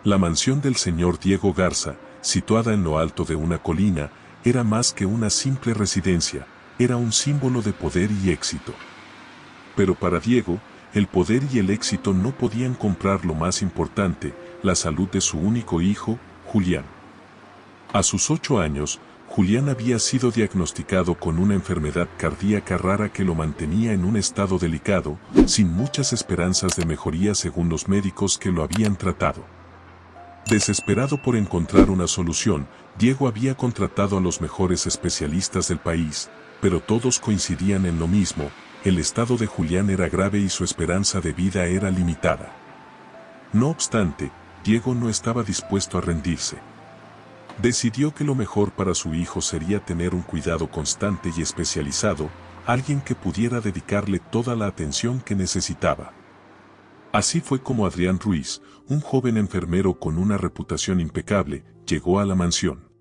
La mansión del señor Diego Garza, situada en lo alto de una colina, era más que una simple residencia, era un símbolo de poder y éxito. Pero para Diego, el poder y el éxito no podían comprar lo más importante, la salud de su único hijo, Julián. A sus 8 años, Julián había sido diagnosticado con una enfermedad cardíaca rara que lo mantenía en un estado delicado, sin muchas esperanzas de mejoría según los médicos que lo habían tratado. Desesperado por encontrar una solución, Diego había contratado a los mejores especialistas del país, pero todos coincidían en lo mismo: el estado de Julián era grave y su esperanza de vida era limitada. No obstante, Diego no estaba dispuesto a rendirse. Decidió que lo mejor para su hijo sería tener un cuidado constante y especializado, alguien que pudiera dedicarle toda la atención que necesitaba. Así fue como Adrián Ruiz, un joven enfermero con una reputación impecable, llegó a la mansión.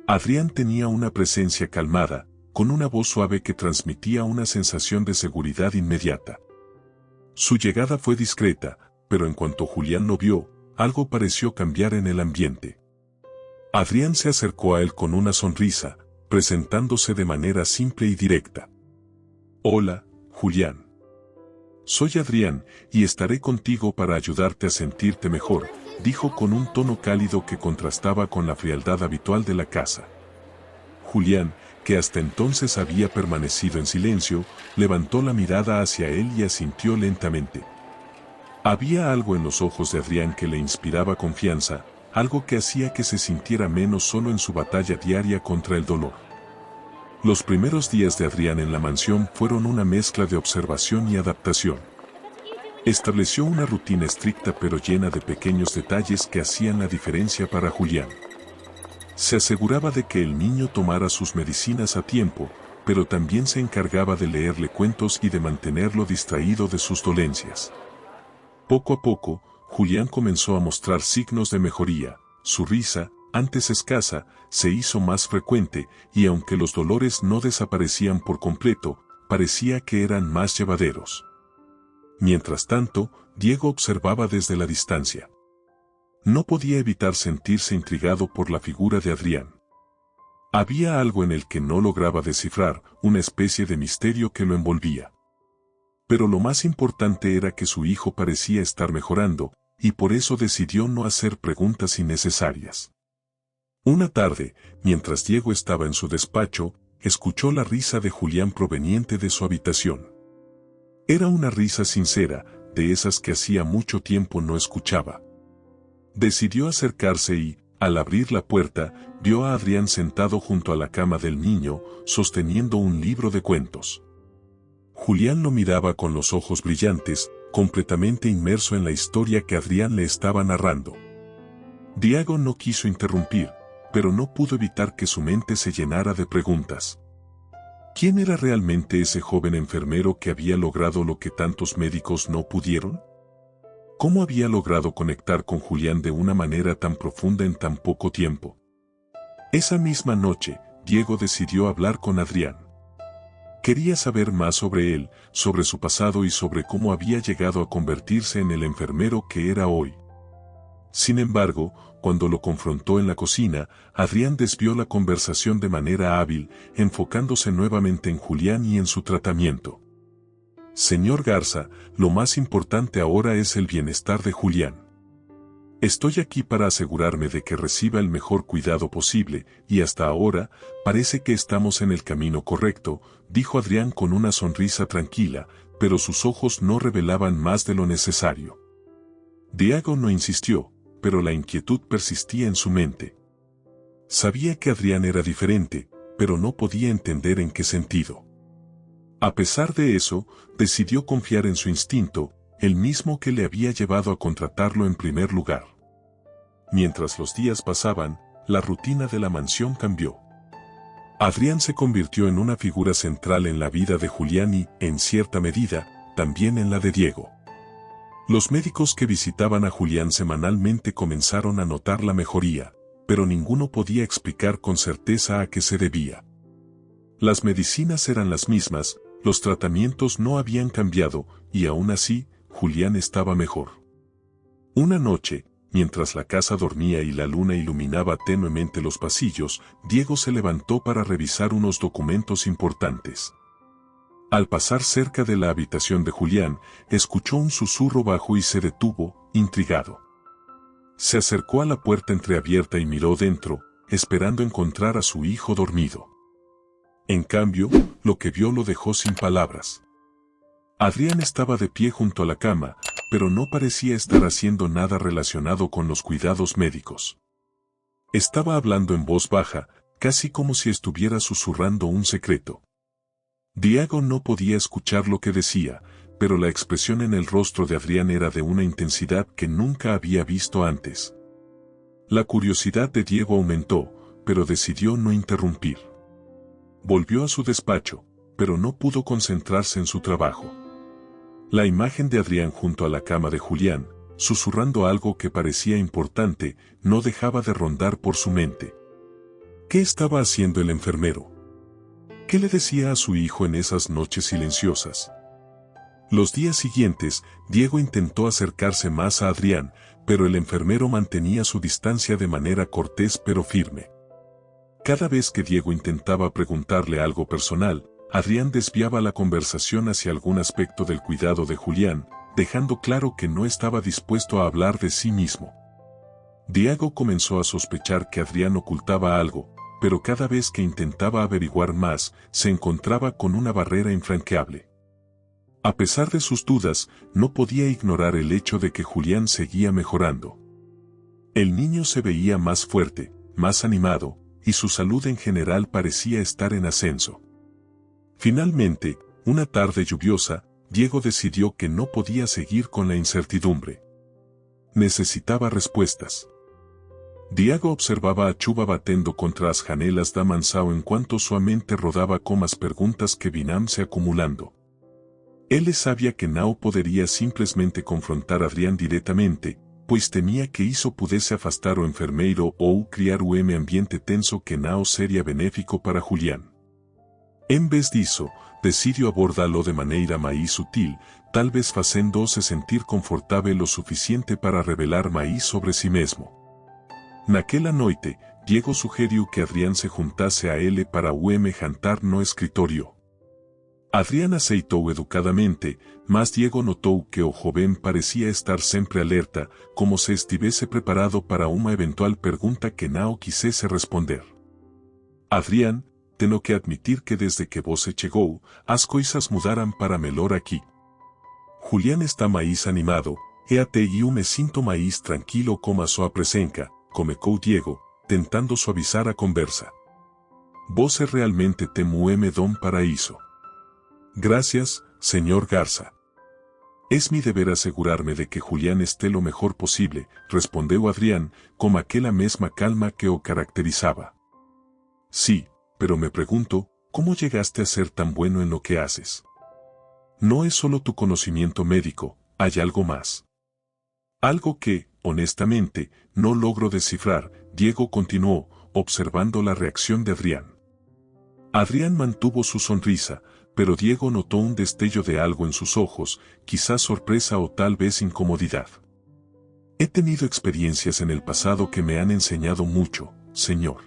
Adrián tenía una presencia calmada, con una voz suave que transmitía una sensación de seguridad inmediata. Su llegada fue discreta, pero en cuanto Julián lo vio, algo pareció cambiar en el ambiente. Adrián se acercó a él con una sonrisa, presentándose de manera simple y directa. «Hola, Julián. Soy Adrián, y estaré contigo para ayudarte a sentirte mejor», dijo con un tono cálido que contrastaba con la frialdad habitual de la casa. Julián, que hasta entonces había permanecido en silencio, levantó la mirada hacia él y asintió lentamente. Había algo en los ojos de Adrián que le inspiraba confianza, algo que hacía que se sintiera menos solo en su batalla diaria contra el dolor. Los primeros días de Adrián en la mansión fueron una mezcla de observación y adaptación. Estableció una rutina estricta pero llena de pequeños detalles que hacían la diferencia para Julián. Se aseguraba de que el niño tomara sus medicinas a tiempo, pero también se encargaba de leerle cuentos y de mantenerlo distraído de sus dolencias. Poco a poco, Julián comenzó a mostrar signos de mejoría. Su risa, antes escasa, se hizo más frecuente, y aunque los dolores no desaparecían por completo, parecía que eran más llevaderos. Mientras tanto, Diego observaba desde la distancia. No podía evitar sentirse intrigado por la figura de Adrián. Había algo en el que no lograba descifrar, una especie de misterio que lo envolvía. Pero lo más importante era que su hijo parecía estar mejorando, y por eso decidió no hacer preguntas innecesarias. Una tarde, mientras Diego estaba en su despacho, escuchó la risa de Julián proveniente de su habitación. Era una risa sincera, de esas que hacía mucho tiempo no escuchaba. Decidió acercarse y, al abrir la puerta, vio a Adrián sentado junto a la cama del niño, sosteniendo un libro de cuentos. Julián lo miraba con los ojos brillantes, completamente inmerso en la historia que Adrián le estaba narrando. Diego no quiso interrumpir, pero no pudo evitar que su mente se llenara de preguntas. ¿Quién era realmente ese joven enfermero que había logrado lo que tantos médicos no pudieron? ¿Cómo había logrado conectar con Julián de una manera tan profunda en tan poco tiempo? Esa misma noche, Diego decidió hablar con Adrián. Quería saber más sobre él, sobre su pasado y sobre cómo había llegado a convertirse en el enfermero que era hoy. Sin embargo, cuando lo confrontó en la cocina, Adrián desvió la conversación de manera hábil, enfocándose nuevamente en Julián y en su tratamiento. «Señor Garza, lo más importante ahora es el bienestar de Julián. Estoy aquí para asegurarme de que reciba el mejor cuidado posible, y hasta ahora, parece que estamos en el camino correcto», dijo Adrián con una sonrisa tranquila, pero sus ojos no revelaban más de lo necesario. Diego no insistió, pero la inquietud persistía en su mente. Sabía que Adrián era diferente, pero no podía entender en qué sentido. A pesar de eso, decidió confiar en su instinto, el mismo que le había llevado a contratarlo en primer lugar. Mientras los días pasaban, la rutina de la mansión cambió. Adrián se convirtió en una figura central en la vida de Julián y, en cierta medida, también en la de Diego. Los médicos que visitaban a Julián semanalmente comenzaron a notar la mejoría, pero ninguno podía explicar con certeza a qué se debía. Las medicinas eran las mismas, los tratamientos no habían cambiado, y aún así, Julián estaba mejor. Una noche, mientras la casa dormía y la luna iluminaba tenuemente los pasillos, Diego se levantó para revisar unos documentos importantes. Al pasar cerca de la habitación de Julián, escuchó un susurro bajo y se detuvo, intrigado. Se acercó a la puerta entreabierta y miró dentro, esperando encontrar a su hijo dormido. En cambio, lo que vio lo dejó sin palabras. Adrián estaba de pie junto a la cama, pero no parecía estar haciendo nada relacionado con los cuidados médicos. Estaba hablando en voz baja, casi como si estuviera susurrando un secreto. Diego no podía escuchar lo que decía, pero la expresión en el rostro de Adrián era de una intensidad que nunca había visto antes. La curiosidad de Diego aumentó, pero decidió no interrumpir. Volvió a su despacho, pero no pudo concentrarse en su trabajo. La imagen de Adrián junto a la cama de Julián, susurrando algo que parecía importante, no dejaba de rondar por su mente. ¿Qué estaba haciendo el enfermero? ¿Qué le decía a su hijo en esas noches silenciosas? Los días siguientes, Diego intentó acercarse más a Adrián, pero el enfermero mantenía su distancia de manera cortés pero firme. Cada vez que Diego intentaba preguntarle algo personal, Adrián desviaba la conversación hacia algún aspecto del cuidado de Julián, dejando claro que no estaba dispuesto a hablar de sí mismo. Diego comenzó a sospechar que Adrián ocultaba algo, pero cada vez que intentaba averiguar más, se encontraba con una barrera infranqueable. A pesar de sus dudas, no podía ignorar el hecho de que Julián seguía mejorando. El niño se veía más fuerte, más animado, y su salud en general parecía estar en ascenso. Finalmente, una tarde lluviosa, Diego decidió que no podía seguir con la incertidumbre. Necesitaba respuestas. Diego observaba a Chuba batendo contra las janelas da Mansao en cuanto su mente rodaba con más preguntas que vinam se acumulando. Él sabía que Nao podría simplemente confrontar a Adrián directamente, pues temía que isso pudesse afastar o enfermeiro ou criar ambiente tenso que Nao seria benéfico para Julián. En vez disso, decidiu abordá-lo de maneira mais sutil, talvez fazendo-se sentir confortável o suficiente para revelar mais sobre si mesmo. Naquela noite, Diego sugeriu que Adrián se juntase a ele para jantar no escritorio. Adrián aceitou educadamente, mas Diego notou que o jovem parecía estar sempre alerta, como se estivesse preparado para uma eventual pergunta que Nao quisesse responder. Adrián, tenho que admitir que desde que você chegou, as coisas mudaram para melhor aqui. Julián está mais animado, e até eu me sinto mais tranquilo com a sua presença, comecou Diego, tentando suavizar a conversa. Você realmente tem dom para isso. Gracias, señor Garza. Es mi deber asegurarme de que Julián esté lo mejor posible, respondió Adrián, con aquella mesma calma que o caracterizaba. Sí, pero me pregunto, ¿cómo llegaste a ser tan bueno en lo que haces? No es solo tu conocimiento médico, hay algo más. Algo que, honestamente, no logro descifrar, Diego continuó, observando la reacción de Adrián. Adrián mantuvo su sonrisa, pero Diego notó un destello de algo en sus ojos, quizás sorpresa o tal vez incomodidad. He tenido experiencias en el pasado que me han enseñado mucho, señor.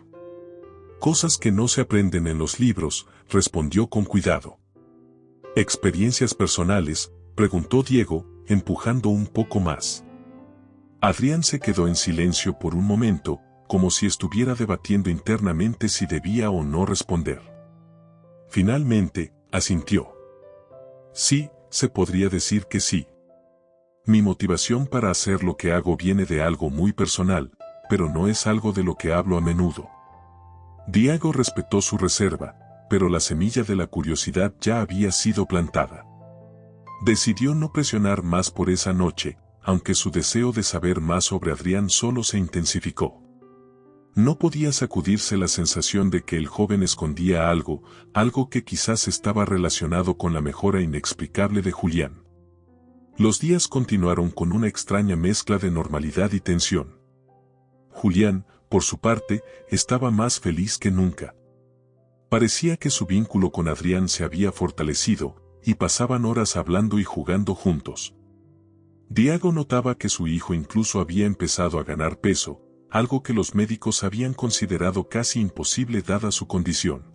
Cosas que no se aprenden en los libros, respondió con cuidado. ¿Experiencias personales?, preguntó Diego, empujando un poco más. Adrián se quedó en silencio por un momento, como si estuviera debatiendo internamente si debía o no responder. Finalmente, asintió. Sí, se podría decir que sí. Mi motivación para hacer lo que hago viene de algo muy personal, pero no es algo de lo que hablo a menudo. Diego respetó su reserva, pero la semilla de la curiosidad ya había sido plantada. Decidió no presionar más por esa noche, aunque su deseo de saber más sobre Adrián solo se intensificó. No podía sacudirse la sensación de que el joven escondía algo que quizás estaba relacionado con la mejora inexplicable de Julián. Los días continuaron con una extraña mezcla de normalidad y tensión. Julián, por su parte, estaba más feliz que nunca. Parecía que su vínculo con Adrián se había fortalecido, y pasaban horas hablando y jugando juntos. Diego notaba que su hijo incluso había empezado a ganar peso, algo que los médicos habían considerado casi imposible dada su condición.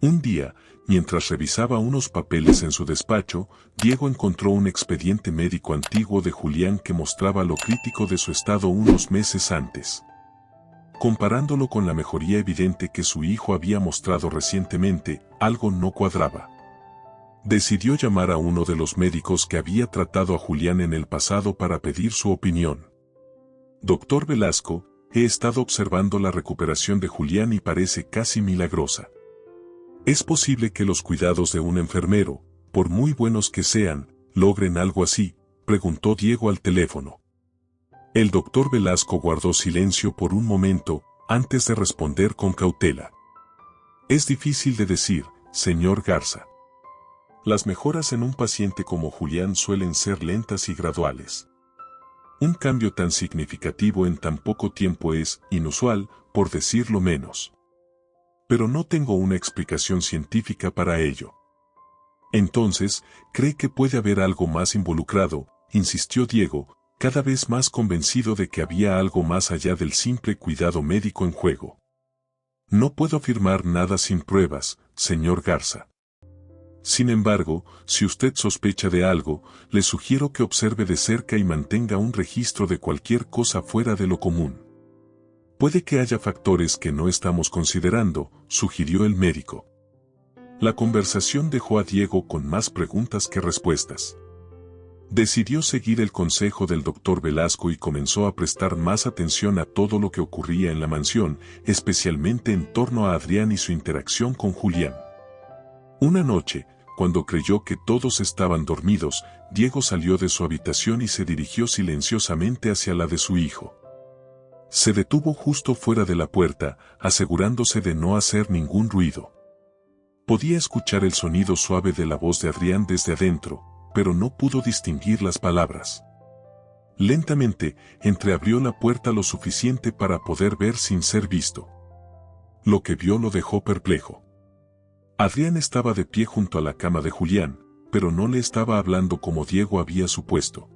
Un día, mientras revisaba unos papeles en su despacho, Diego encontró un expediente médico antiguo de Julián que mostraba lo crítico de su estado unos meses antes. Comparándolo con la mejoría evidente que su hijo había mostrado recientemente, algo no cuadraba. Decidió llamar a uno de los médicos que había tratado a Julián en el pasado para pedir su opinión. Doctor Velasco, he estado observando la recuperación de Julián y parece casi milagrosa. ¿Es posible que los cuidados de un enfermero, por muy buenos que sean, logren algo así?, preguntó Diego al teléfono. El doctor Velasco guardó silencio por un momento, antes de responder con cautela. Es difícil de decir, señor Garza. Las mejoras en un paciente como Julián suelen ser lentas y graduales. Un cambio tan significativo en tan poco tiempo es inusual, por decirlo menos. Pero no tengo una explicación científica para ello. Entonces, ¿cree que puede haber algo más involucrado?, insistió Diego, cada vez más convencido de que había algo más allá del simple cuidado médico en juego. No puedo afirmar nada sin pruebas, señor Garza. Sin embargo, si usted sospecha de algo, le sugiero que observe de cerca y mantenga un registro de cualquier cosa fuera de lo común. Puede que haya factores que no estamos considerando, sugirió el médico. La conversación dejó a Diego con más preguntas que respuestas. Decidió seguir el consejo del doctor Velasco y comenzó a prestar más atención a todo lo que ocurría en la mansión, especialmente en torno a Adrián y su interacción con Julián. Una noche, cuando creyó que todos estaban dormidos, Diego salió de su habitación y se dirigió silenciosamente hacia la de su hijo. Se detuvo justo fuera de la puerta, asegurándose de no hacer ningún ruido. Podía escuchar el sonido suave de la voz de Adrián desde adentro, pero no pudo distinguir las palabras. Lentamente, entreabrió la puerta lo suficiente para poder ver sin ser visto. Lo que vio lo dejó perplejo. Adrián estaba de pie junto a la cama de Julián, pero no le estaba hablando como Diego había supuesto.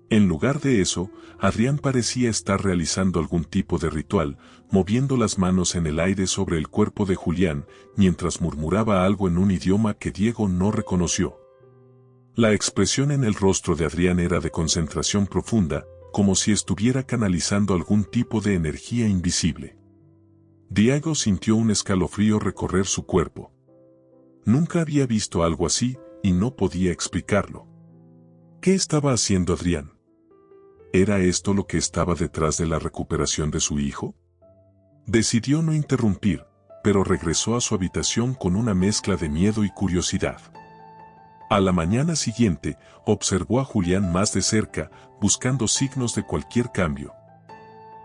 En lugar de eso, Adrián parecía estar realizando algún tipo de ritual, moviendo las manos en el aire sobre el cuerpo de Julián, mientras murmuraba algo en un idioma que Diego no reconoció. La expresión en el rostro de Adrián era de concentración profunda, como si estuviera canalizando algún tipo de energía invisible. Diego sintió un escalofrío recorrer su cuerpo. Nunca había visto algo así, y no podía explicarlo. ¿Qué estaba haciendo Adrián? ¿Era esto lo que estaba detrás de la recuperación de su hijo? Decidió no interrumpir, pero regresó a su habitación con una mezcla de miedo y curiosidad. A la mañana siguiente, observó a Julián más de cerca, buscando signos de cualquier cambio.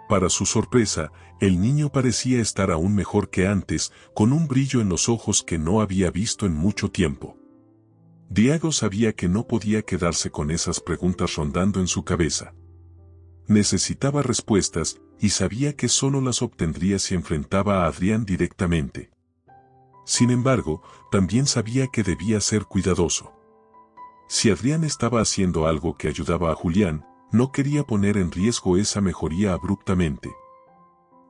Para su sorpresa, el niño parecía estar aún mejor que antes, con un brillo en los ojos que no había visto en mucho tiempo. Diego sabía que no podía quedarse con esas preguntas rondando en su cabeza. Necesitaba respuestas, y sabía que solo las obtendría si enfrentaba a Adrián directamente. Sin embargo, también sabía que debía ser cuidadoso. Si Adrián estaba haciendo algo que ayudaba a Julián, no quería poner en riesgo esa mejoría abruptamente.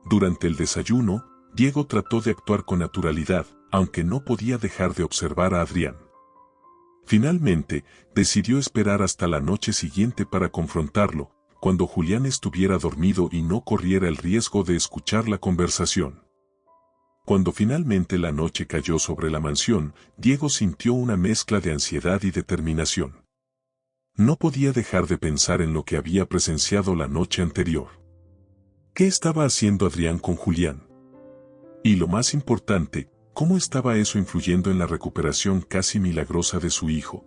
Durante el desayuno, Diego trató de actuar con naturalidad, aunque no podía dejar de observar a Adrián. Finalmente, decidió esperar hasta la noche siguiente para confrontarlo, cuando Julián estuviera dormido y no corriera el riesgo de escuchar la conversación. Cuando finalmente la noche cayó sobre la mansión, Diego sintió una mezcla de ansiedad y determinación. No podía dejar de pensar en lo que había presenciado la noche anterior. ¿Qué estaba haciendo Adrián con Julián? Y lo más importante, ¿cómo estaba eso influyendo en la recuperación casi milagrosa de su hijo?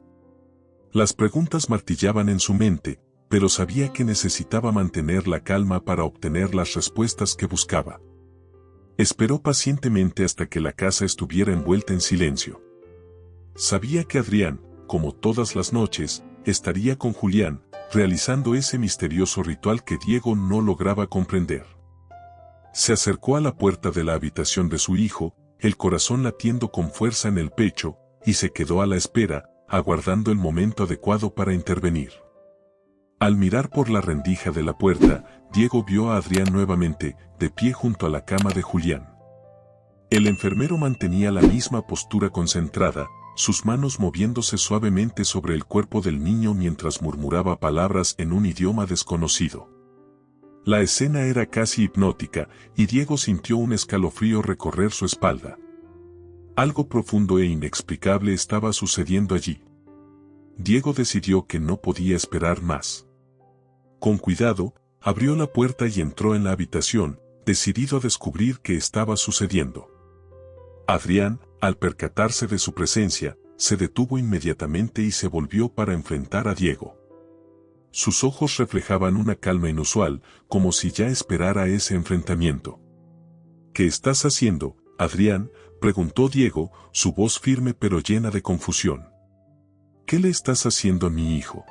Las preguntas martillaban en su mente, pero sabía que necesitaba mantener la calma para obtener las respuestas que buscaba. Esperó pacientemente hasta que la casa estuviera envuelta en silencio. Sabía que Adrián, como todas las noches, estaría con Julián, realizando ese misterioso ritual que Diego no lograba comprender. Se acercó a la puerta de la habitación de su hijo, el corazón latiendo con fuerza en el pecho, y se quedó a la espera, aguardando el momento adecuado para intervenir. Al mirar por la rendija de la puerta, Diego vio a Adrián nuevamente, de pie junto a la cama de Julián. El enfermero mantenía la misma postura concentrada, sus manos moviéndose suavemente sobre el cuerpo del niño mientras murmuraba palabras en un idioma desconocido. La escena era casi hipnótica, y Diego sintió un escalofrío recorrer su espalda. Algo profundo e inexplicable estaba sucediendo allí. Diego decidió que no podía esperar más. Con cuidado, abrió la puerta y entró en la habitación, decidido a descubrir qué estaba sucediendo. Adrián, al percatarse de su presencia, se detuvo inmediatamente y se volvió para enfrentar a Diego. Sus ojos reflejaban una calma inusual, como si ya esperara ese enfrentamiento. ¿Qué estás haciendo, Adrián?, preguntó Diego, su voz firme pero llena de confusión. ¿Qué le estás haciendo a mi hijo?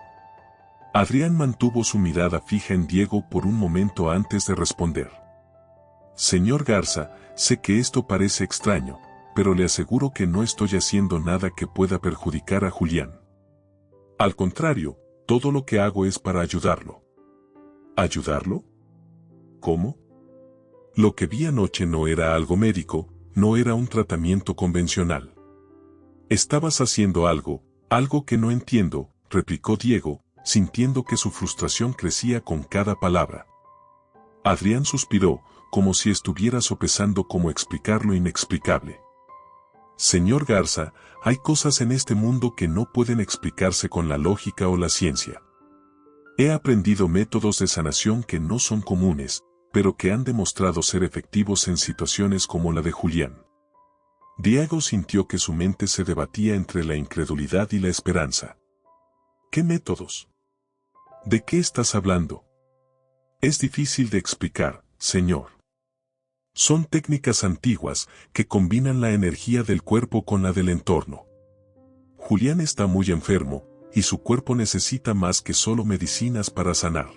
Adrián mantuvo su mirada fija en Diego por un momento antes de responder. Señor Garza, sé que esto parece extraño, pero le aseguro que no estoy haciendo nada que pueda perjudicar a Julián. Al contrario, todo lo que hago es para ayudarlo. ¿Ayudarlo? ¿Cómo? Lo que vi anoche no era algo médico, no era un tratamiento convencional. Estabas haciendo algo que no entiendo, replicó Diego, sintiendo que su frustración crecía con cada palabra. Adrián suspiró, como si estuviera sopesando cómo explicar lo inexplicable. Señor Garza, hay cosas en este mundo que no pueden explicarse con la lógica o la ciencia. He aprendido métodos de sanación que no son comunes, pero que han demostrado ser efectivos en situaciones como la de Julián. Diego sintió que su mente se debatía entre la incredulidad y la esperanza. ¿Qué métodos? ¿De qué estás hablando? Es difícil de explicar, señor. Son técnicas antiguas que combinan la energía del cuerpo con la del entorno. Julián está muy enfermo, y su cuerpo necesita más que solo medicinas para sanar.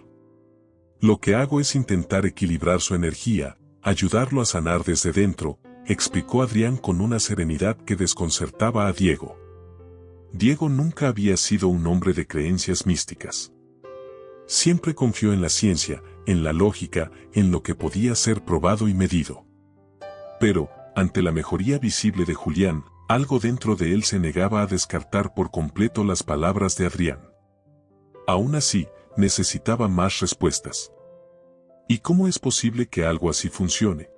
Lo que hago es intentar equilibrar su energía, ayudarlo a sanar desde dentro, explicó Adrián con una serenidad que desconcertaba a Diego. Diego nunca había sido un hombre de creencias místicas. Siempre confió en la ciencia, en la lógica, en lo que podía ser probado y medido. Pero, ante la mejoría visible de Julián, algo dentro de él se negaba a descartar por completo las palabras de Adrián. Aún así, necesitaba más respuestas. ¿Y cómo es posible que algo así funcione?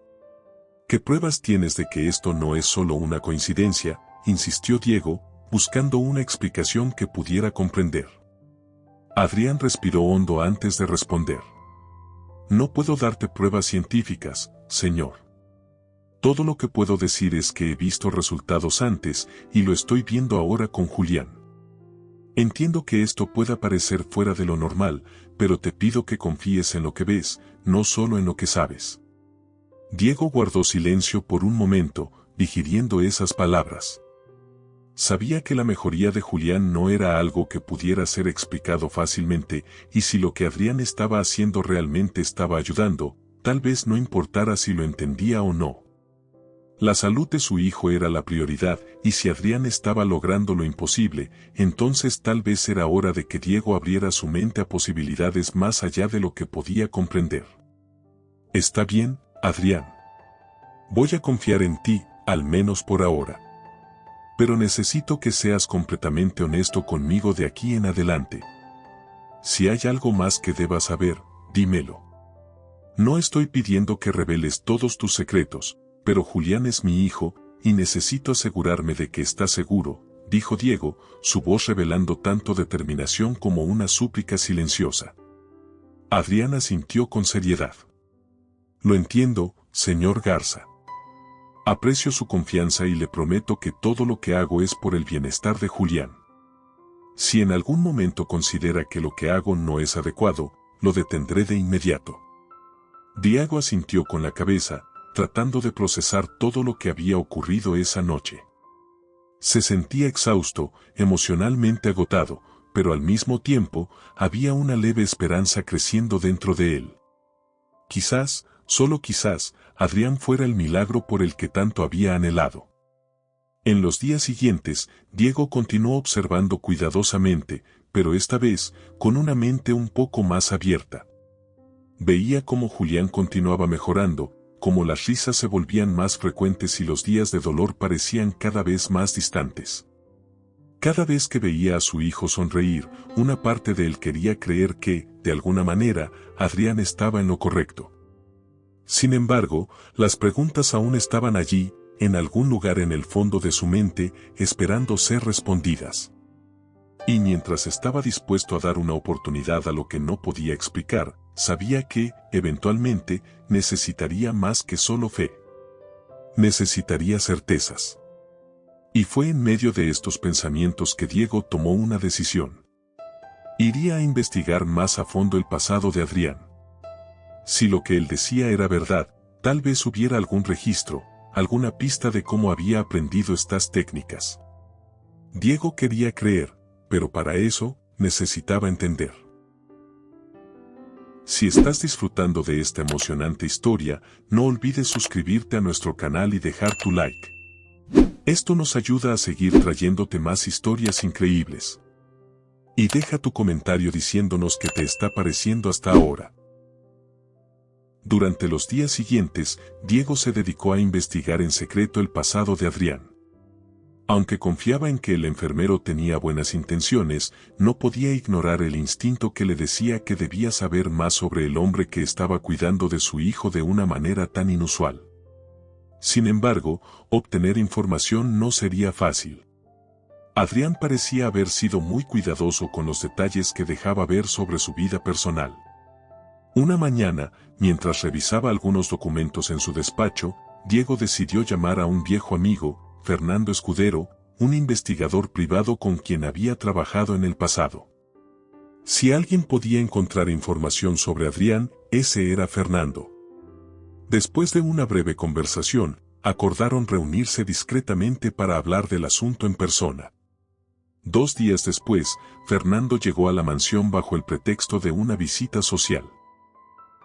¿Qué pruebas tienes de que esto no es solo una coincidencia?, insistió Diego, buscando una explicación que pudiera comprender. Adrián respiró hondo antes de responder. No puedo darte pruebas científicas, señor. Todo lo que puedo decir es que he visto resultados antes y lo estoy viendo ahora con Julián. Entiendo que esto pueda parecer fuera de lo normal, pero te pido que confíes en lo que ves, no solo en lo que sabes. Diego guardó silencio por un momento, digiriendo esas palabras. Sabía que la mejoría de Julián no era algo que pudiera ser explicado fácilmente, y si lo que Adrián estaba haciendo realmente estaba ayudando, tal vez no importara si lo entendía o no. La salud de su hijo era la prioridad, y si Adrián estaba logrando lo imposible, entonces tal vez era hora de que Diego abriera su mente a posibilidades más allá de lo que podía comprender. Está bien, Adrián. Voy a confiar en ti, al menos por ahora. Pero necesito que seas completamente honesto conmigo de aquí en adelante. Si hay algo más que debas saber, dímelo. No estoy pidiendo que reveles todos tus secretos, pero Julián es mi hijo, y necesito asegurarme de que está seguro, dijo Diego, su voz revelando tanto determinación como una súplica silenciosa. Adrián asintió con seriedad. Lo entiendo, señor Garza. Aprecio su confianza y le prometo que todo lo que hago es por el bienestar de Julián. Si en algún momento considera que lo que hago no es adecuado, lo detendré de inmediato. Diego asintió con la cabeza, tratando de procesar todo lo que había ocurrido esa noche. Se sentía exhausto, emocionalmente agotado, pero al mismo tiempo, había una leve esperanza creciendo dentro de él. Quizás, solo quizás, Adrián fuera el milagro por el que tanto había anhelado. En los días siguientes, Diego continuó observando cuidadosamente, pero esta vez con una mente un poco más abierta. Veía cómo Julián continuaba mejorando, cómo las risas se volvían más frecuentes y los días de dolor parecían cada vez más distantes. Cada vez que veía a su hijo sonreír, una parte de él quería creer que, de alguna manera, Adrián estaba en lo correcto. Sin embargo, las preguntas aún estaban allí, en algún lugar en el fondo de su mente, esperando ser respondidas. Y mientras estaba dispuesto a dar una oportunidad a lo que no podía explicar, sabía que, eventualmente, necesitaría más que solo fe. Necesitaría certezas. Y fue en medio de estos pensamientos que Diego tomó una decisión. Iría a investigar más a fondo el pasado de Adrián. Si lo que él decía era verdad, tal vez hubiera algún registro, alguna pista de cómo había aprendido estas técnicas. Diego quería creer, pero para eso, necesitaba entender. Si estás disfrutando de esta emocionante historia, no olvides suscribirte a nuestro canal y dejar tu like. Esto nos ayuda a seguir trayéndote más historias increíbles. Y deja tu comentario diciéndonos qué te está pareciendo hasta ahora. Durante los días siguientes, Diego se dedicó a investigar en secreto el pasado de Adrián. Aunque confiaba en que el enfermero tenía buenas intenciones, no podía ignorar el instinto que le decía que debía saber más sobre el hombre que estaba cuidando de su hijo de una manera tan inusual. Sin embargo, obtener información no sería fácil. Adrián parecía haber sido muy cuidadoso con los detalles que dejaba ver sobre su vida personal. Una mañana, mientras revisaba algunos documentos en su despacho, Diego decidió llamar a un viejo amigo, Fernando Escudero, un investigador privado con quien había trabajado en el pasado. Si alguien podía encontrar información sobre Adrián, ese era Fernando. Después de una breve conversación, acordaron reunirse discretamente para hablar del asunto en persona. 2 días después, Fernando llegó a la mansión bajo el pretexto de una visita social.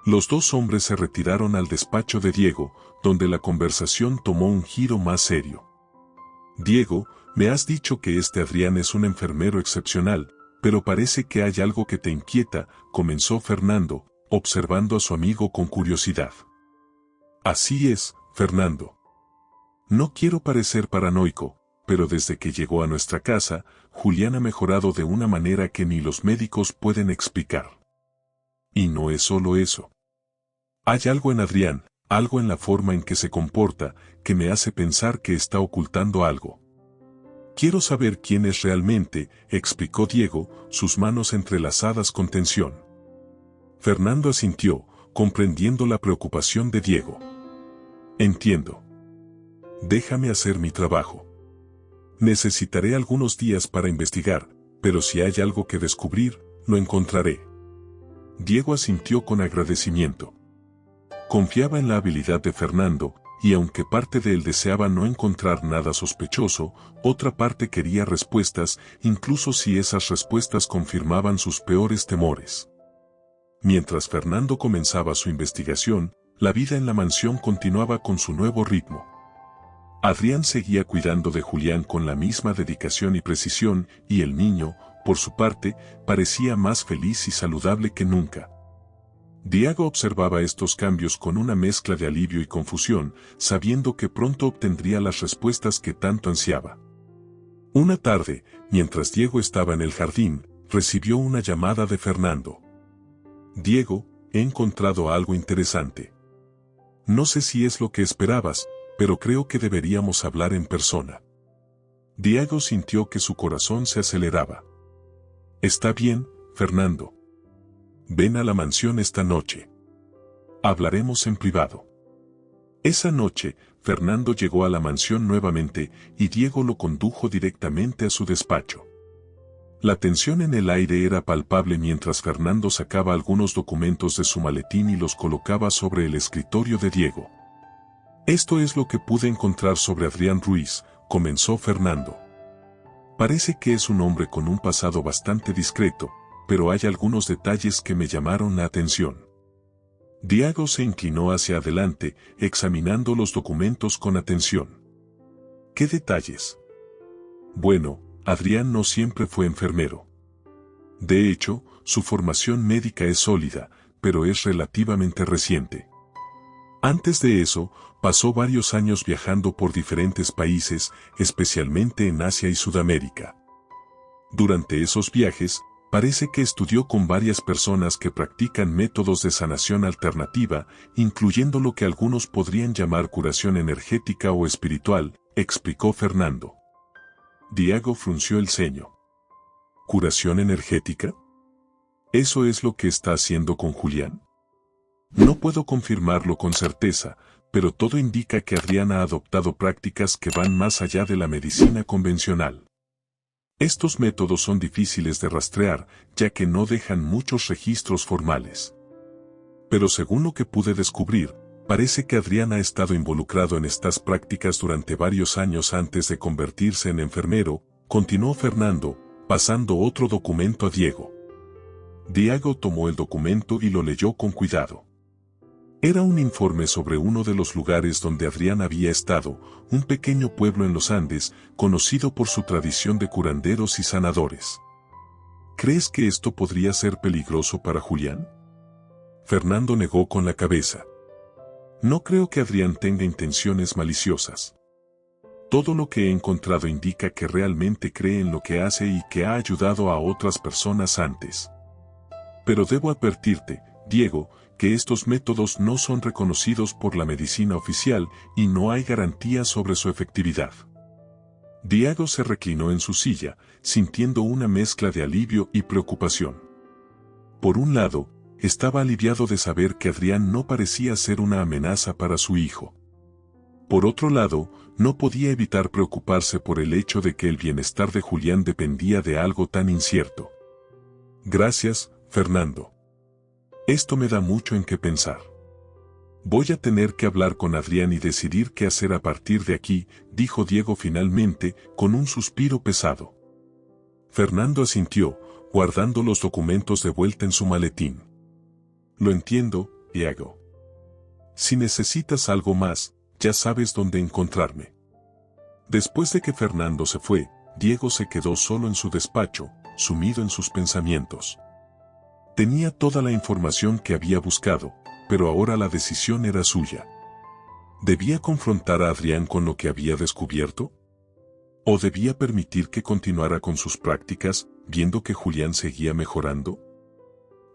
Los dos hombres se retiraron al despacho de Diego, donde la conversación tomó un giro más serio. Diego, me has dicho que este Adrián es un enfermero excepcional, pero parece que hay algo que te inquieta, comenzó Fernando, observando a su amigo con curiosidad. Así es, Fernando. No quiero parecer paranoico, pero desde que llegó a nuestra casa, Julián ha mejorado de una manera que ni los médicos pueden explicar. Y no es solo eso. Hay algo en Adrián, algo en la forma en que se comporta, que me hace pensar que está ocultando algo. Quiero saber quién es realmente, explicó Diego, sus manos entrelazadas con tensión. Fernando asintió, comprendiendo la preocupación de Diego. Entiendo. Déjame hacer mi trabajo. Necesitaré algunos días para investigar, pero si hay algo que descubrir, lo encontraré. Diego asintió con agradecimiento. Confiaba en la habilidad de Fernando, y aunque parte de él deseaba no encontrar nada sospechoso, otra parte quería respuestas, incluso si esas respuestas confirmaban sus peores temores. Mientras Fernando comenzaba su investigación, la vida en la mansión continuaba con su nuevo ritmo. Adrián seguía cuidando de Julián con la misma dedicación y precisión, y el niño, por su parte, parecía más feliz y saludable que nunca. Diego observaba estos cambios con una mezcla de alivio y confusión, sabiendo que pronto obtendría las respuestas que tanto ansiaba. Una tarde, mientras Diego estaba en el jardín, recibió una llamada de Fernando. Diego, he encontrado algo interesante. No sé si es lo que esperabas, pero creo que deberíamos hablar en persona. Diego sintió que su corazón se aceleraba. Está bien, Fernando. Ven a la mansión esta noche. Hablaremos en privado. Esa noche, Fernando llegó a la mansión nuevamente y Diego lo condujo directamente a su despacho. La tensión en el aire era palpable mientras Fernando sacaba algunos documentos de su maletín y los colocaba sobre el escritorio de Diego. Esto es lo que pude encontrar sobre Adrián Ruiz, comenzó Fernando. Parece que es un hombre con un pasado bastante discreto, pero hay algunos detalles que me llamaron la atención. Diego se inclinó hacia adelante, examinando los documentos con atención. ¿Qué detalles? Bueno, Adrián no siempre fue enfermero. De hecho, su formación médica es sólida, pero es relativamente reciente. Antes de eso, pasó varios años viajando por diferentes países, especialmente en Asia y Sudamérica. Durante esos viajes, parece que estudió con varias personas que practican métodos de sanación alternativa, incluyendo lo que algunos podrían llamar curación energética o espiritual, explicó Fernando. Diego frunció el ceño. ¿Curación energética? ¿Eso es lo que está haciendo con Julián? No puedo confirmarlo con certeza, pero todo indica que Adrián ha adoptado prácticas que van más allá de la medicina convencional. Estos métodos son difíciles de rastrear, ya que no dejan muchos registros formales. Pero según lo que pude descubrir, parece que Adrián ha estado involucrado en estas prácticas durante varios años antes de convertirse en enfermero, continuó Fernando, pasando otro documento a Diego. Diego tomó el documento y lo leyó con cuidado. Era un informe sobre uno de los lugares donde Adrián había estado, un pequeño pueblo en los Andes, conocido por su tradición de curanderos y sanadores. ¿Crees que esto podría ser peligroso para Julián? Fernando negó con la cabeza. No creo que Adrián tenga intenciones maliciosas. Todo lo que he encontrado indica que realmente cree en lo que hace y que ha ayudado a otras personas antes. Pero debo advertirte, Diego, que estos métodos no son reconocidos por la medicina oficial y no hay garantías sobre su efectividad. Diego se reclinó en su silla, sintiendo una mezcla de alivio y preocupación. Por un lado, estaba aliviado de saber que Adrián no parecía ser una amenaza para su hijo. Por otro lado, no podía evitar preocuparse por el hecho de que el bienestar de Julián dependía de algo tan incierto. Gracias, Fernando. Esto me da mucho en qué pensar. Voy a tener que hablar con Adrián y decidir qué hacer a partir de aquí, dijo Diego finalmente, con un suspiro pesado. Fernando asintió, guardando los documentos de vuelta en su maletín. Lo entiendo, Diego. Si necesitas algo más, ya sabes dónde encontrarme. Después de que Fernando se fue, Diego se quedó solo en su despacho, sumido en sus pensamientos. Tenía toda la información que había buscado, pero ahora la decisión era suya. ¿Debía confrontar a Adrián con lo que había descubierto? ¿O debía permitir que continuara con sus prácticas, viendo que Julián seguía mejorando?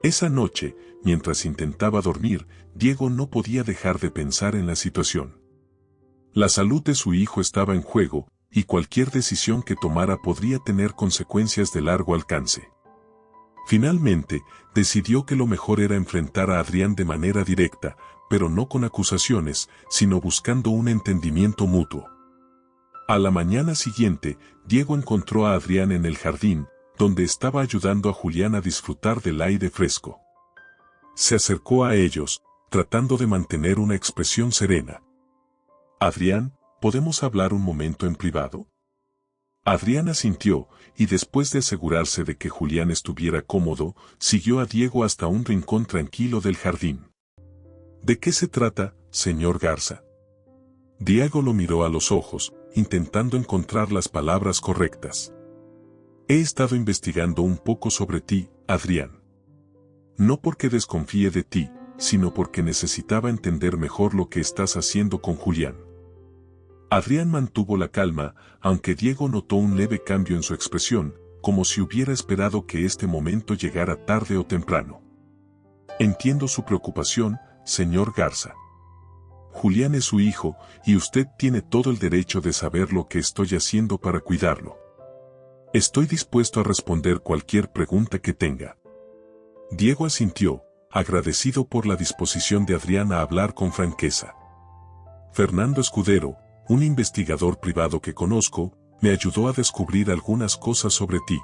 Esa noche, mientras intentaba dormir, Diego no podía dejar de pensar en la situación. La salud de su hijo estaba en juego, y cualquier decisión que tomara podría tener consecuencias de largo alcance. Finalmente, decidió que lo mejor era enfrentar a Adrián de manera directa, pero no con acusaciones, sino buscando un entendimiento mutuo. A la mañana siguiente, Diego encontró a Adrián en el jardín, donde estaba ayudando a Julián a disfrutar del aire fresco. Se acercó a ellos, tratando de mantener una expresión serena. «Adrián, ¿podemos hablar un momento en privado?» Adrián asintió, y después de asegurarse de que Julián estuviera cómodo, siguió a Diego hasta un rincón tranquilo del jardín. ¿De qué se trata, señor Garza? Diego lo miró a los ojos, intentando encontrar las palabras correctas. He estado investigando un poco sobre ti, Adrián. No porque desconfíe de ti, sino porque necesitaba entender mejor lo que estás haciendo con Julián. Adrián mantuvo la calma, aunque Diego notó un leve cambio en su expresión, como si hubiera esperado que este momento llegara tarde o temprano. Entiendo su preocupación, señor Garza. Julián es su hijo, y usted tiene todo el derecho de saber lo que estoy haciendo para cuidarlo. Estoy dispuesto a responder cualquier pregunta que tenga. Diego asintió, agradecido por la disposición de Adrián a hablar con franqueza. Fernando Escudero, un investigador privado que conozco, me ayudó a descubrir algunas cosas sobre ti.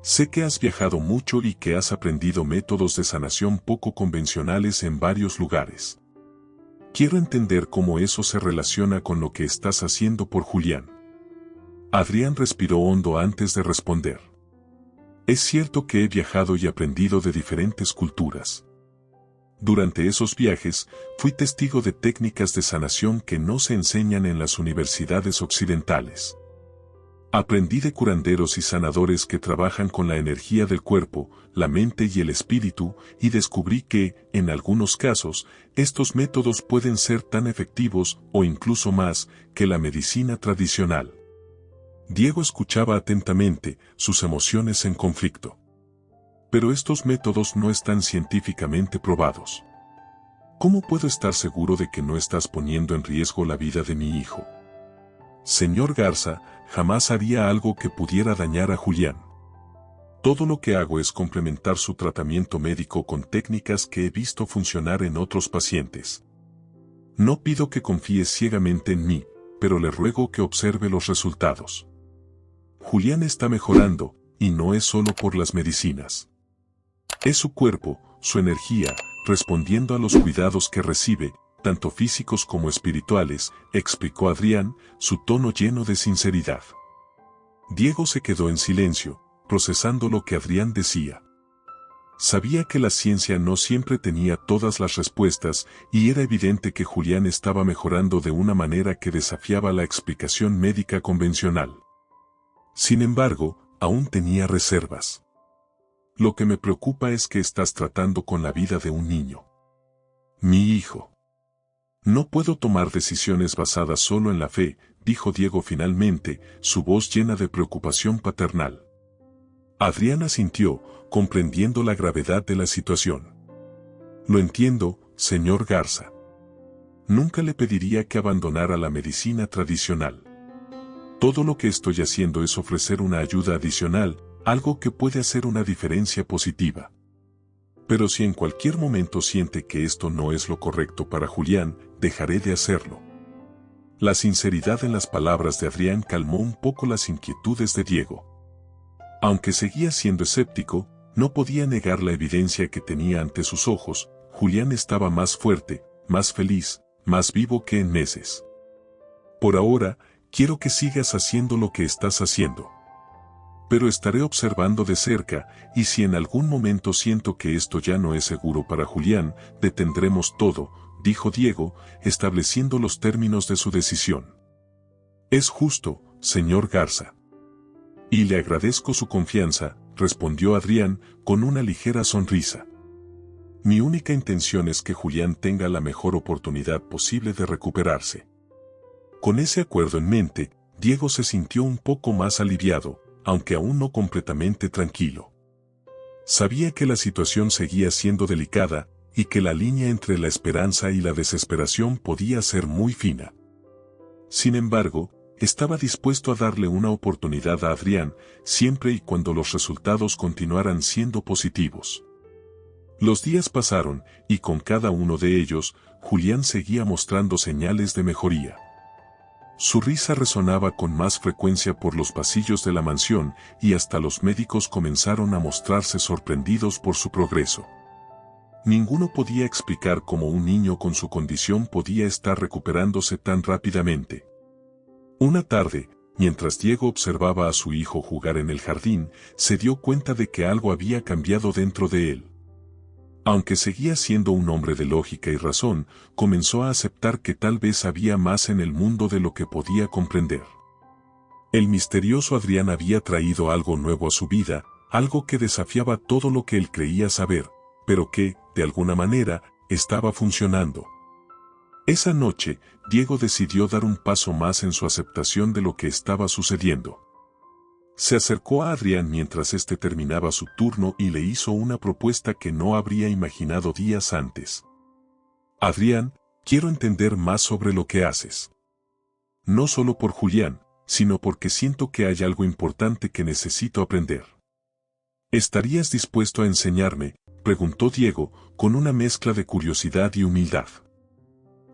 Sé que has viajado mucho y que has aprendido métodos de sanación poco convencionales en varios lugares. Quiero entender cómo eso se relaciona con lo que estás haciendo por Julián. Adrián respiró hondo antes de responder. Es cierto que he viajado y aprendido de diferentes culturas. Durante esos viajes, fui testigo de técnicas de sanación que no se enseñan en las universidades occidentales. Aprendí de curanderos y sanadores que trabajan con la energía del cuerpo, la mente y el espíritu, y descubrí que, en algunos casos, estos métodos pueden ser tan efectivos o incluso más que la medicina tradicional. Diego escuchaba atentamente, sus emociones en conflicto. Pero estos métodos no están científicamente probados. ¿Cómo puedo estar seguro de que no estás poniendo en riesgo la vida de mi hijo? Señor Garza, jamás haría algo que pudiera dañar a Julián. Todo lo que hago es complementar su tratamiento médico con técnicas que he visto funcionar en otros pacientes. No pido que confíe ciegamente en mí, pero le ruego que observe los resultados. Julián está mejorando, y no es solo por las medicinas. Es su cuerpo, su energía, respondiendo a los cuidados que recibe, tanto físicos como espirituales, explicó Adrián, su tono lleno de sinceridad. Diego se quedó en silencio, procesando lo que Adrián decía. Sabía que la ciencia no siempre tenía todas las respuestas, y era evidente que Julián estaba mejorando de una manera que desafiaba la explicación médica convencional. Sin embargo, aún tenía reservas. Lo que me preocupa es que estás tratando con la vida de un niño. Mi hijo. No puedo tomar decisiones basadas solo en la fe, dijo Diego finalmente, su voz llena de preocupación paternal. Adrián asintió, comprendiendo la gravedad de la situación. Lo entiendo, señor Garza. Nunca le pediría que abandonara la medicina tradicional. Todo lo que estoy haciendo es ofrecer una ayuda adicional, algo que puede hacer una diferencia positiva. Pero si en cualquier momento siente que esto no es lo correcto para Julián, dejaré de hacerlo. La sinceridad en las palabras de Adrián calmó un poco las inquietudes de Diego. Aunque seguía siendo escéptico, no podía negar la evidencia que tenía ante sus ojos. Julián estaba más fuerte, más feliz, más vivo que en meses. Por ahora, quiero que sigas haciendo lo que estás haciendo. Pero estaré observando de cerca, y si en algún momento siento que esto ya no es seguro para Julián, detendremos todo, dijo Diego, estableciendo los términos de su decisión. Es justo, señor Garza. Y le agradezco su confianza, respondió Adrián, con una ligera sonrisa. Mi única intención es que Julián tenga la mejor oportunidad posible de recuperarse. Con ese acuerdo en mente, Diego se sintió un poco más aliviado, aunque aún no completamente tranquilo. Sabía que la situación seguía siendo delicada, y que la línea entre la esperanza y la desesperación podía ser muy fina. Sin embargo, estaba dispuesto a darle una oportunidad a Adrián, siempre y cuando los resultados continuaran siendo positivos. Los días pasaron, y con cada uno de ellos, Julián seguía mostrando señales de mejoría. Su risa resonaba con más frecuencia por los pasillos de la mansión, y hasta los médicos comenzaron a mostrarse sorprendidos por su progreso. Ninguno podía explicar cómo un niño con su condición podía estar recuperándose tan rápidamente. Una tarde, mientras Diego observaba a su hijo jugar en el jardín, se dio cuenta de que algo había cambiado dentro de él. Aunque seguía siendo un hombre de lógica y razón, comenzó a aceptar que tal vez había más en el mundo de lo que podía comprender. El misterioso Adrián había traído algo nuevo a su vida, algo que desafiaba todo lo que él creía saber, pero que, de alguna manera, estaba funcionando. Esa noche, Diego decidió dar un paso más en su aceptación de lo que estaba sucediendo. Se acercó a Adrián mientras éste terminaba su turno y le hizo una propuesta que no habría imaginado días antes. Adrián, quiero entender más sobre lo que haces. No solo por Julián, sino porque siento que hay algo importante que necesito aprender. ¿Estarías dispuesto a enseñarme?, preguntó Diego, con una mezcla de curiosidad y humildad.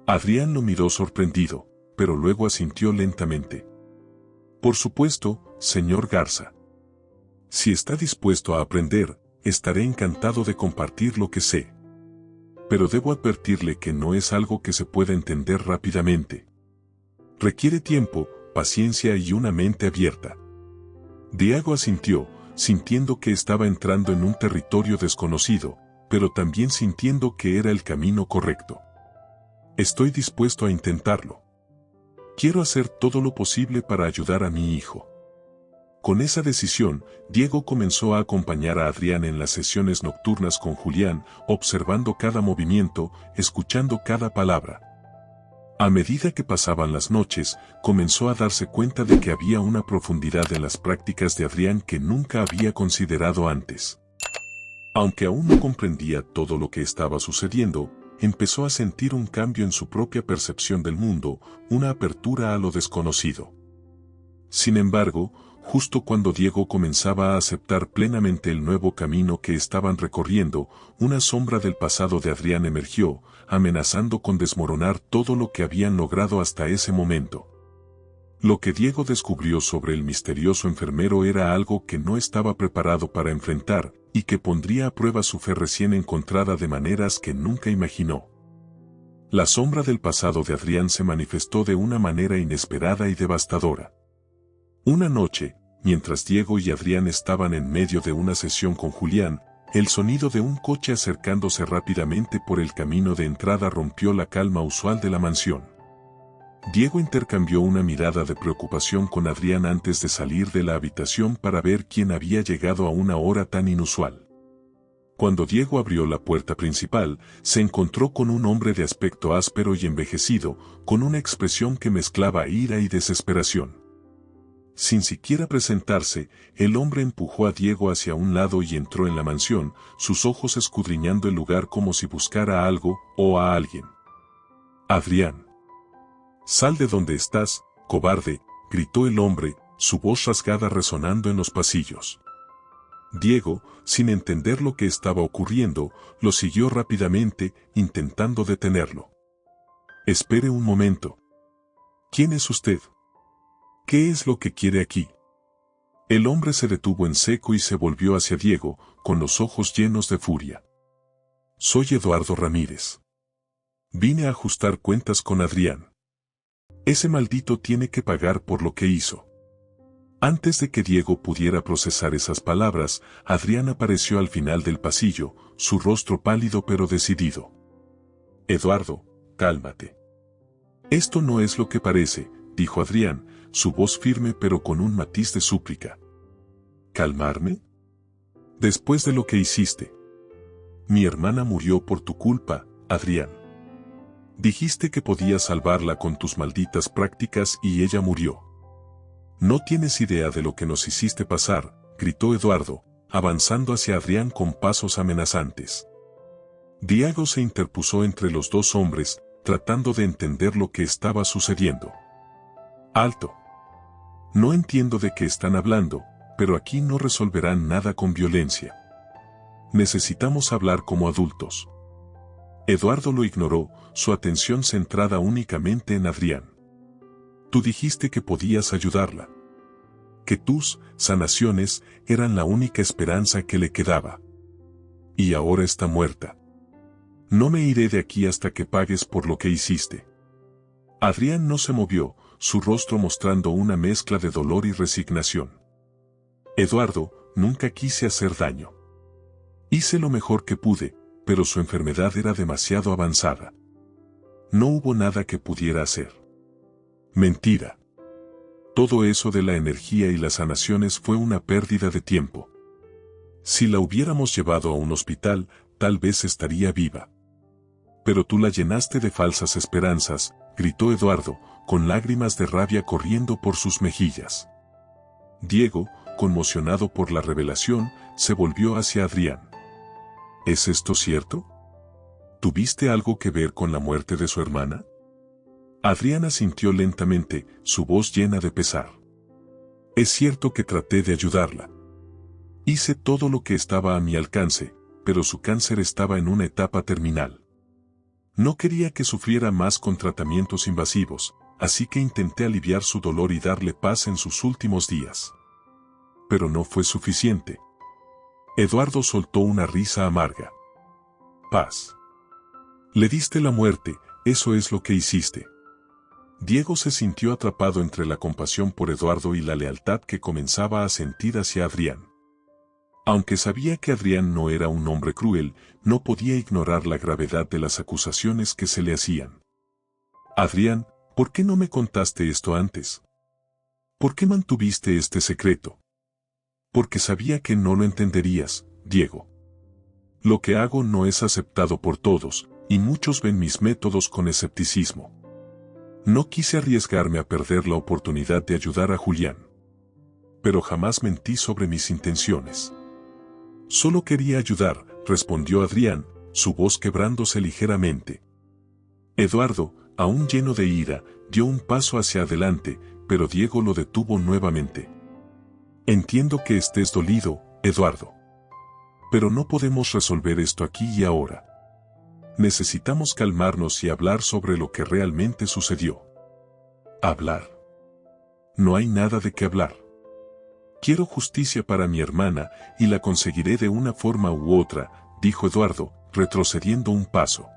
Adrián lo miró sorprendido, pero luego asintió lentamente. Por supuesto, señor Garza. Si está dispuesto a aprender, estaré encantado de compartir lo que sé. Pero debo advertirle que no es algo que se pueda entender rápidamente. Requiere tiempo, paciencia y una mente abierta. Diego asintió, sintiendo que estaba entrando en un territorio desconocido, pero también sintiendo que era el camino correcto. Estoy dispuesto a intentarlo. Quiero hacer todo lo posible para ayudar a mi hijo. Con esa decisión, Diego comenzó a acompañar a Adrián en las sesiones nocturnas con Julián, observando cada movimiento, escuchando cada palabra. A medida que pasaban las noches, comenzó a darse cuenta de que había una profundidad en las prácticas de Adrián que nunca había considerado antes. Aunque aún no comprendía todo lo que estaba sucediendo, empezó a sentir un cambio en su propia percepción del mundo, una apertura a lo desconocido. Sin embargo, justo cuando Diego comenzaba a aceptar plenamente el nuevo camino que estaban recorriendo, una sombra del pasado de Adrián emergió, amenazando con desmoronar todo lo que habían logrado hasta ese momento. Lo que Diego descubrió sobre el misterioso enfermero era algo que no estaba preparado para enfrentar, y que pondría a prueba su fe recién encontrada de maneras que nunca imaginó. La sombra del pasado de Adrián se manifestó de una manera inesperada y devastadora. Una noche, mientras Diego y Adrián estaban en medio de una sesión con Julián, el sonido de un coche acercándose rápidamente por el camino de entrada rompió la calma usual de la mansión. Diego intercambió una mirada de preocupación con Adrián antes de salir de la habitación para ver quién había llegado a una hora tan inusual. Cuando Diego abrió la puerta principal, se encontró con un hombre de aspecto áspero y envejecido, con una expresión que mezclaba ira y desesperación. Sin siquiera presentarse, el hombre empujó a Diego hacia un lado y entró en la mansión, sus ojos escudriñando el lugar como si buscara algo o a alguien. «Adrián. Sal de donde estás, cobarde», gritó el hombre, su voz rasgada resonando en los pasillos. Diego, sin entender lo que estaba ocurriendo, lo siguió rápidamente, intentando detenerlo. «Espere un momento. ¿Quién es usted? ¿Qué es lo que quiere aquí?». El hombre se detuvo en seco y se volvió hacia Diego, con los ojos llenos de furia. «Soy Eduardo Ramírez. Vine a ajustar cuentas con Adrián. Ese maldito tiene que pagar por lo que hizo». Antes de que Diego pudiera procesar esas palabras, Adrián apareció al final del pasillo, su rostro pálido pero decidido. «Eduardo, cálmate. Esto no es lo que parece», dijo Adrián, su voz firme pero con un matiz de súplica. «¿Calmarme? Después de lo que hiciste. Mi hermana murió por tu culpa, Adrián. Dijiste que podías salvarla con tus malditas prácticas y ella murió. No tienes idea de lo que nos hiciste pasar», gritó Eduardo, avanzando hacia Adrián con pasos amenazantes. Diego se interpuso entre los dos hombres, tratando de entender lo que estaba sucediendo. «Alto. No entiendo de qué están hablando, pero aquí no resolverán nada con violencia. Necesitamos hablar como adultos». Eduardo lo ignoró, su atención centrada únicamente en Adrián. «Tú dijiste que podías ayudarla. Que tus sanaciones eran la única esperanza que le quedaba. Y ahora está muerta. No me iré de aquí hasta que pagues por lo que hiciste». Adrián no se movió, su rostro mostrando una mezcla de dolor y resignación. «Eduardo, nunca quise hacer daño. Hice lo mejor que pude, pero su enfermedad era demasiado avanzada. No hubo nada que pudiera hacer». «Mentira. Todo eso de la energía y las sanaciones fue una pérdida de tiempo. Si la hubiéramos llevado a un hospital, tal vez estaría viva. Pero tú la llenaste de falsas esperanzas», gritó Eduardo, con lágrimas de rabia corriendo por sus mejillas. Diego, conmocionado por la revelación, se volvió hacia Adrián. «¿Es esto cierto? ¿Tuviste algo que ver con la muerte de su hermana?». Adrián asintió lentamente, su voz llena de pesar. «Es cierto que traté de ayudarla. Hice todo lo que estaba a mi alcance, pero su cáncer estaba en una etapa terminal. No quería que sufriera más con tratamientos invasivos, así que intenté aliviar su dolor y darle paz en sus últimos días. Pero no fue suficiente». Eduardo soltó una risa amarga. «Paz. Le diste la muerte, eso es lo que hiciste». Diego se sintió atrapado entre la compasión por Eduardo y la lealtad que comenzaba a sentir hacia Adrián. Aunque sabía que Adrián no era un hombre cruel, no podía ignorar la gravedad de las acusaciones que se le hacían. «Adrián, ¿por qué no me contaste esto antes? ¿Por qué mantuviste este secreto?». Porque sabía que no lo entenderías, Diego. Lo que hago no es aceptado por todos, y muchos ven mis métodos con escepticismo. No quise arriesgarme a perder la oportunidad de ayudar a Julián. Pero jamás mentí sobre mis intenciones. Solo quería ayudar, respondió Adrián, su voz quebrándose ligeramente. Eduardo, aún lleno de ira, dio un paso hacia adelante, pero Diego lo detuvo nuevamente. Entiendo que estés dolido, Eduardo. Pero no podemos resolver esto aquí y ahora. Necesitamos calmarnos y hablar sobre lo que realmente sucedió. Hablar. No hay nada de qué hablar. Quiero justicia para mi hermana y la conseguiré de una forma u otra, dijo Eduardo, retrocediendo un paso.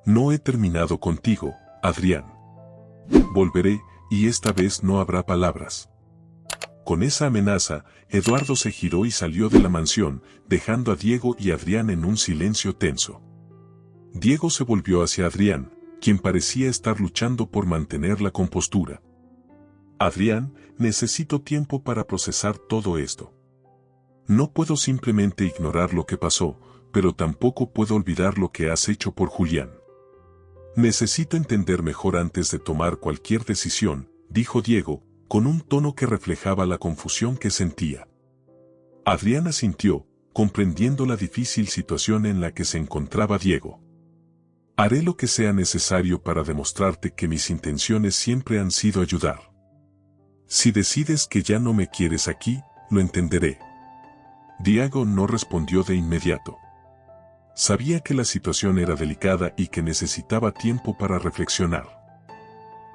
No he terminado contigo, Adrián. Volveré, y esta vez no habrá palabras. Con esa amenaza, Eduardo se giró y salió de la mansión, dejando a Diego y Adrián en un silencio tenso. Diego se volvió hacia Adrián, quien parecía estar luchando por mantener la compostura. Adrián, necesito tiempo para procesar todo esto. No puedo simplemente ignorar lo que pasó, pero tampoco puedo olvidar lo que has hecho por Julián. Necesito entender mejor antes de tomar cualquier decisión, dijo Diego, con un tono que reflejaba la confusión que sentía. Adrián asintió, comprendiendo la difícil situación en la que se encontraba Diego. Haré lo que sea necesario para demostrarte que mis intenciones siempre han sido ayudar. Si decides que ya no me quieres aquí, lo entenderé. Diego no respondió de inmediato. Sabía que la situación era delicada y que necesitaba tiempo para reflexionar.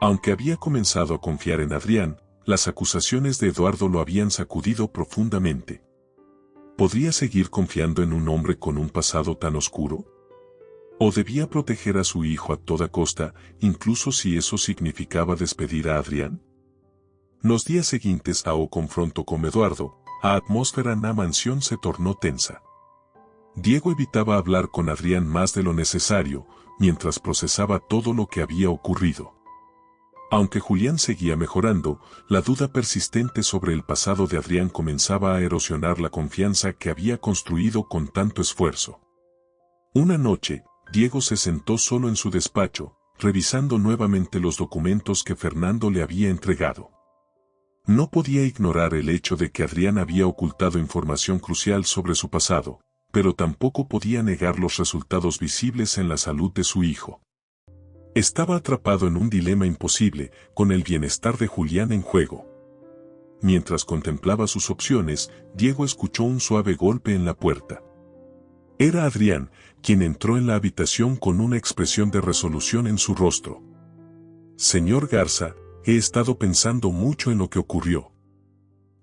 Aunque había comenzado a confiar en Adrián, las acusaciones de Eduardo lo habían sacudido profundamente. ¿Podría seguir confiando en un hombre con un pasado tan oscuro? ¿O debía proteger a su hijo a toda costa, incluso si eso significaba despedir a Adrián? Los días siguientes a o confronto con Eduardo, la atmósfera en la mansión se tornó tensa. Diego evitaba hablar con Adrián más de lo necesario, mientras procesaba todo lo que había ocurrido. Aunque Julián seguía mejorando, la duda persistente sobre el pasado de Adrián comenzaba a erosionar la confianza que había construido con tanto esfuerzo. Una noche, Diego se sentó solo en su despacho, revisando nuevamente los documentos que Fernando le había entregado. No podía ignorar el hecho de que Adrián había ocultado información crucial sobre su pasado, pero tampoco podía negar los resultados visibles en la salud de su hijo. Estaba atrapado en un dilema imposible, con el bienestar de Julián en juego. Mientras contemplaba sus opciones, Diego escuchó un suave golpe en la puerta. Era Adrián, quien entró en la habitación con una expresión de resolución en su rostro. Señor Garza, he estado pensando mucho en lo que ocurrió.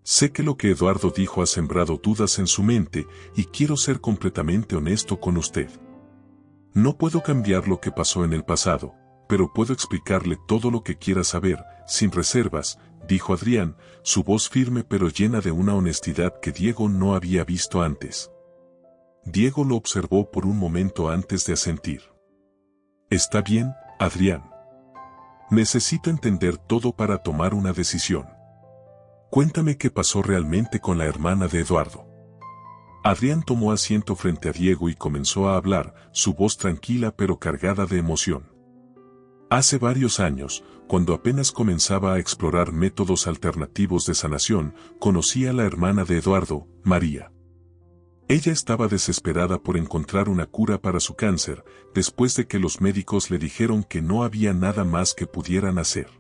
Sé que lo que Eduardo dijo ha sembrado dudas en su mente y quiero ser completamente honesto con usted. No puedo cambiar lo que pasó en el pasado, pero puedo explicarle todo lo que quiera saber, sin reservas, dijo Adrián, su voz firme pero llena de una honestidad que Diego no había visto antes. Diego lo observó por un momento antes de asentir. Está bien, Adrián. Necesito entender todo para tomar una decisión. Cuéntame qué pasó realmente con la hermana de Eduardo. Adrián tomó asiento frente a Diego y comenzó a hablar, su voz tranquila pero cargada de emoción. Hace varios años, cuando apenas comenzaba a explorar métodos alternativos de sanación, conocí a la hermana de Eduardo, María. Ella estaba desesperada por encontrar una cura para su cáncer, después de que los médicos le dijeron que no había nada más que pudieran hacer.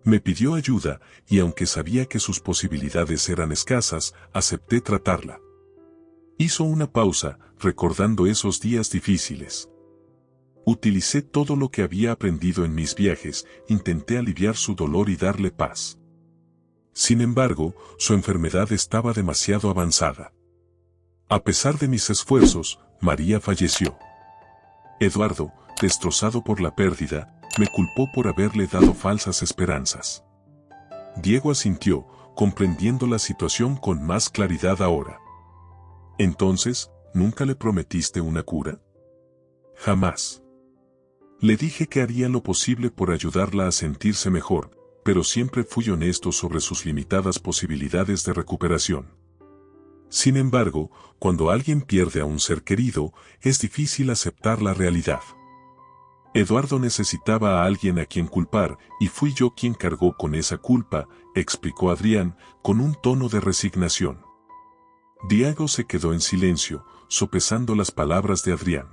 Me pidió ayuda, y aunque sabía que sus posibilidades eran escasas, acepté tratarla. Hizo una pausa, recordando esos días difíciles. Utilicé todo lo que había aprendido en mis viajes, intenté aliviar su dolor y darle paz. Sin embargo, su enfermedad estaba demasiado avanzada. A pesar de mis esfuerzos, María falleció. Eduardo, destrozado por la pérdida, me culpó por haberle dado falsas esperanzas. Diego asintió, comprendiendo la situación con más claridad ahora. Entonces, ¿nunca le prometiste una cura? Jamás. Le dije que haría lo posible por ayudarla a sentirse mejor, pero siempre fui honesto sobre sus limitadas posibilidades de recuperación. Sin embargo, cuando alguien pierde a un ser querido, es difícil aceptar la realidad. Eduardo necesitaba a alguien a quien culpar, y fui yo quien cargó con esa culpa, explicó Adrián, con un tono de resignación. Diego se quedó en silencio, sopesando las palabras de Adrián.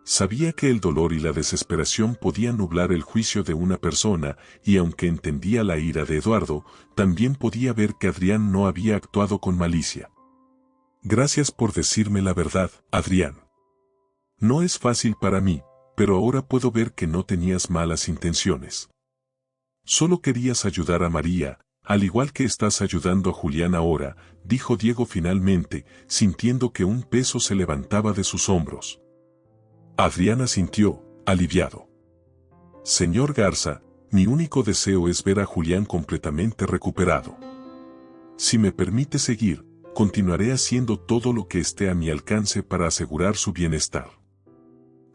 Sabía que el dolor y la desesperación podían nublar el juicio de una persona, y aunque entendía la ira de Eduardo, también podía ver que Adrián no había actuado con malicia. Gracias por decirme la verdad, Adrián. No es fácil para mí, pero ahora puedo ver que no tenías malas intenciones. Solo querías ayudar a María, al igual que estás ayudando a Julián ahora, dijo Diego finalmente, sintiendo que un peso se levantaba de sus hombros. Adrián asintió, aliviado. Señor Garza, mi único deseo es ver a Julián completamente recuperado. Si me permite seguir, continuaré haciendo todo lo que esté a mi alcance para asegurar su bienestar.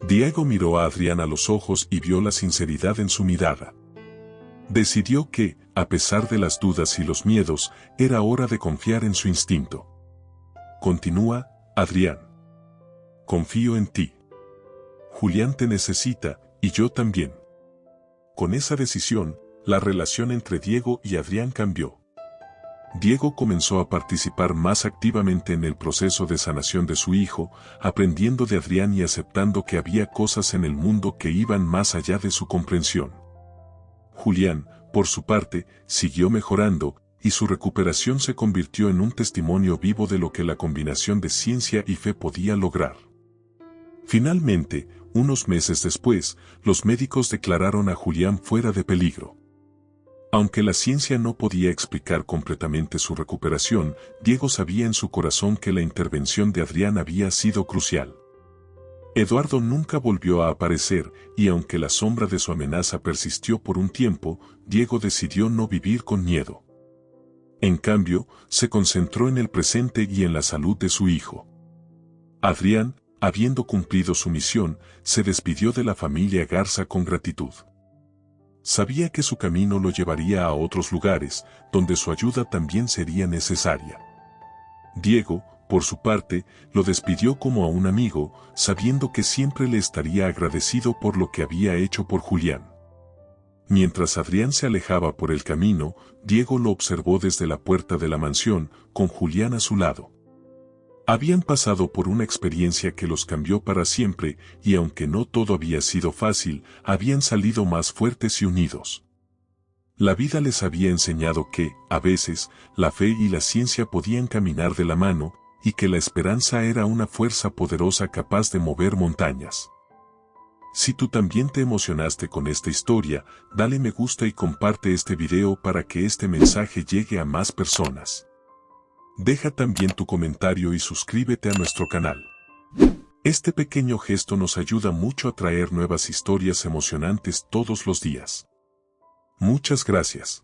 Diego miró a Adrián a los ojos y vio la sinceridad en su mirada. Decidió que, a pesar de las dudas y los miedos, era hora de confiar en su instinto. Continúa, Adrián. Confío en ti. Julián te necesita, y yo también. Con esa decisión, la relación entre Diego y Adrián cambió. Diego comenzó a participar más activamente en el proceso de sanación de su hijo, aprendiendo de Adrián y aceptando que había cosas en el mundo que iban más allá de su comprensión. Julián, por su parte, siguió mejorando, y su recuperación se convirtió en un testimonio vivo de lo que la combinación de ciencia y fe podía lograr. Finalmente, unos meses después, los médicos declararon a Julián fuera de peligro. Aunque la ciencia no podía explicar completamente su recuperación, Diego sabía en su corazón que la intervención de Adrián había sido crucial. Eduardo nunca volvió a aparecer, y aunque la sombra de su amenaza persistió por un tiempo, Diego decidió no vivir con miedo. En cambio, se concentró en el presente y en la salud de su hijo. Adrián, habiendo cumplido su misión, se despidió de la familia Garza con gratitud. Sabía que su camino lo llevaría a otros lugares, donde su ayuda también sería necesaria. Diego, por su parte, lo despidió como a un amigo, sabiendo que siempre le estaría agradecido por lo que había hecho por Julián. Mientras Adrián se alejaba por el camino, Diego lo observó desde la puerta de la mansión, con Julián a su lado. Habían pasado por una experiencia que los cambió para siempre, y aunque no todo había sido fácil, habían salido más fuertes y unidos. La vida les había enseñado que, a veces, la fe y la ciencia podían caminar de la mano, y que la esperanza era una fuerza poderosa capaz de mover montañas. Si tú también te emocionaste con esta historia, dale me gusta y comparte este video para que este mensaje llegue a más personas. Deja también tu comentario y suscríbete a nuestro canal. Este pequeño gesto nos ayuda mucho a traer nuevas historias emocionantes todos los días. Muchas gracias.